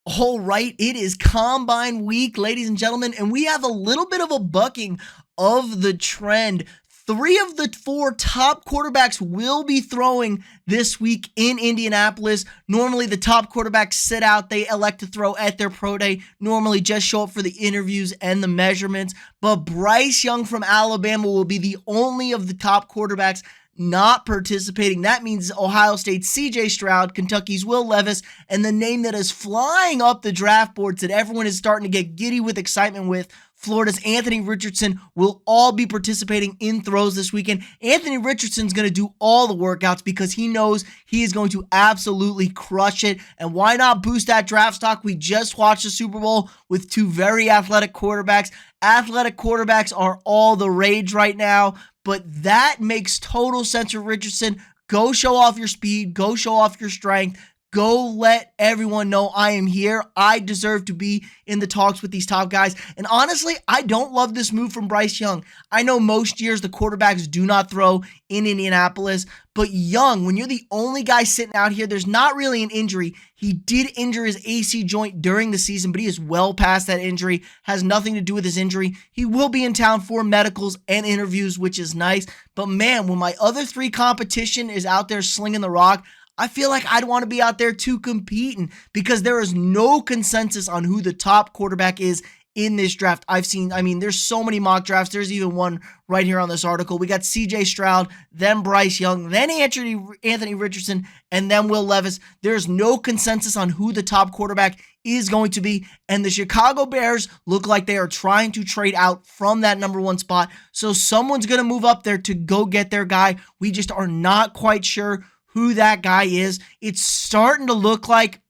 All right, it is Combine Week, ladies and gentlemen, and we have a little bit of a bucking of the trend. Three of the four top quarterbacks will be throwing this week in Indianapolis. Normally, the top quarterbacks sit out. They elect to throw at their pro day, normally just show up for the interviews and the measurements. But Bryce Young from Alabama will be the only of the top quarterbacks not participating. That means Ohio State's CJ Stroud, Kentucky's Will Levis, and the name that is flying up the draft boards that everyone is starting to get giddy with excitement with, Florida's Anthony Richardson, will all be participating in throws this weekend. Anthony Richardson's going to do all the workouts because he knows he is going to absolutely crush it. And why not boost that draft stock? We just watched the Super Bowl with two very athletic quarterbacks. Athletic quarterbacks are all the rage right now, but that makes total sense for Richardson. Go show off your speed. Go show off your strength. Go let everyone know I am here. I deserve to be in the talks with these top guys. And honestly, I don't love this move from Bryce Young. I know most years the quarterbacks do not throw in Indianapolis, but Young, when you're the only guy sitting out here, there's not really an injury. He did injure his AC joint during the season, but he is well past that injury. Has nothing to do with his injury. He will be in town for medicals and interviews, which is nice. But man, when my other three competition is out there slinging the rock, I feel like I'd want to be out there too competing because there is no consensus on who the top quarterback is in this draft. There's so many mock drafts. There's even one right here on this article. We got CJ Stroud, then Bryce Young, then Anthony Richardson, and then Will Levis. There's no consensus on who the top quarterback is going to be, and the Chicago Bears look like they are trying to trade out from that number one spot. So someone's going to move up there to go get their guy. We just are not quite sure who that guy is. It's starting to look like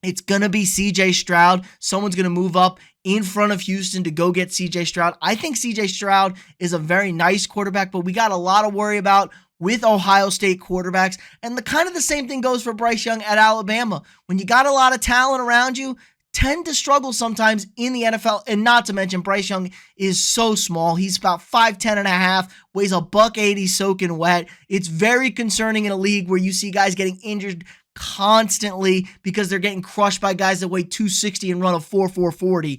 it's going to be CJ Stroud. Someone's going to move up in front of Houston to go get CJ Stroud. I think CJ Stroud is a very nice quarterback, but we got a lot to worry about with Ohio State quarterbacks. And the same thing goes for Bryce Young at Alabama. When you got a lot of talent around you, tend to struggle sometimes in the NFL, and not to mention Bryce Young is so small. He's about 5'10 and a half, weighs a $180 soaking wet. It's very concerning in a league where you see guys getting injured constantly because they're getting crushed by guys that weigh 260 and run a 4.40.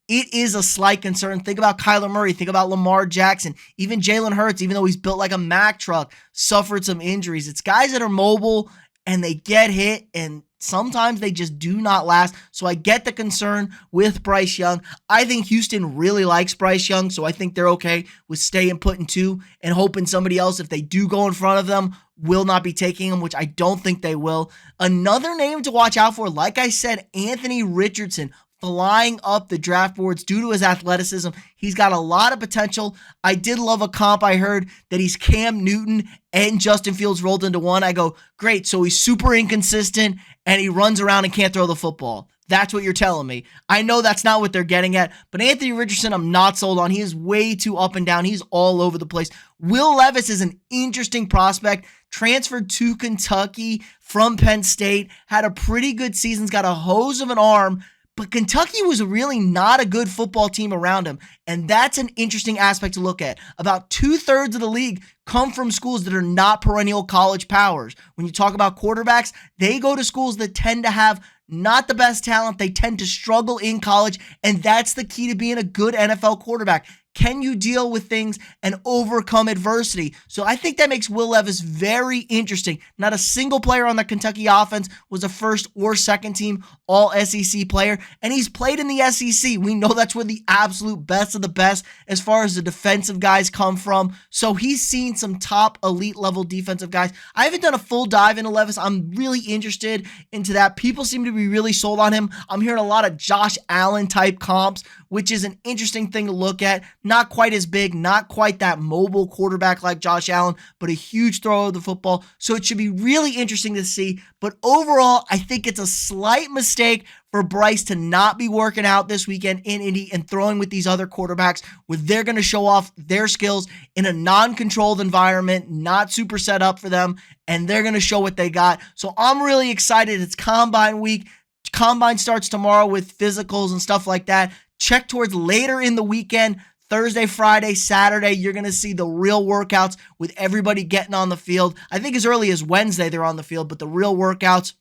It is a slight concern. Think about Kyler Murray. Think about Lamar Jackson. Even Jalen Hurts, even though he's built like a Mack truck, suffered some injuries. It's guys that are mobile and they get hit, and sometimes they just do not last. So I get the concern with Bryce Young. I think Houston really likes Bryce Young, so I think they're okay with staying put in two and hoping somebody else, if they do go in front of them, will not be taking him, which I don't think they will. Another name to watch out for, like I said, Anthony Richardson, flying up the draft boards due to his athleticism. He's got a lot of potential. I did love a comp I heard that he's Cam Newton and Justin Fields rolled into one. I go, great, so he's super inconsistent and he runs around and can't throw the football. That's what you're telling me. I know that's not what they're getting at, but Anthony Richardson, I'm not sold on. He is way too up and down. He's all over the place. Will Levis is an interesting prospect. Transferred to Kentucky from Penn State. Had a pretty good season. He's got a hose of an arm. But Kentucky was really not a good football team around him. And that's an interesting aspect to look at. About 2/3 of the league come from schools that are not perennial college powers. When you talk about quarterbacks, they go to schools that tend to have not the best talent. They tend to struggle in college. And that's the key to being a good NFL quarterback. Can you deal with things and overcome adversity? So I think that makes Will Levis very interesting. Not a single player on the Kentucky offense was a first or second team all SEC player, and he's played in the SEC. We know that's where the absolute best of the best as far as the defensive guys come from. So he's seen some top elite level defensive guys. I haven't done a full dive into Levis. I'm really interested into that. People seem to be really sold on him. I'm hearing a lot of Josh Allen type comps, which is an interesting thing to look at. Not quite as big, not quite that mobile quarterback like Josh Allen, but a huge thrower of the football. So it should be really interesting to see. But overall, I think it's a slight mistake for Bryce to not be working out this weekend in Indy and throwing with these other quarterbacks where they're going to show off their skills in a non-controlled environment, not super set up for them, and they're going to show what they got. So I'm really excited. It's Combine week. Combine starts tomorrow with physicals and stuff like that. Check towards later in the weekend, Thursday, Friday, Saturday, you're going to see the real workouts with everybody getting on the field. I think as early as Wednesday they're on the field, but the real workouts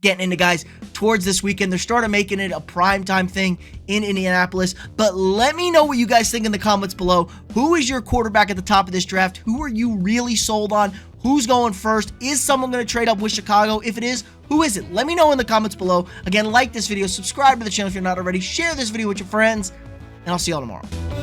getting into, guys, towards this weekend. They're starting making it a primetime thing in Indianapolis. But let me know what you guys think in the comments below. Who is your quarterback at the top of this draft? Who are you really sold on? Who's going first? Is someone going to trade up with Chicago? If it is, who is it? Let me know in the comments below. Again, like this video, subscribe to the channel if you're not already, share this video with your friends, and I'll see y'all tomorrow.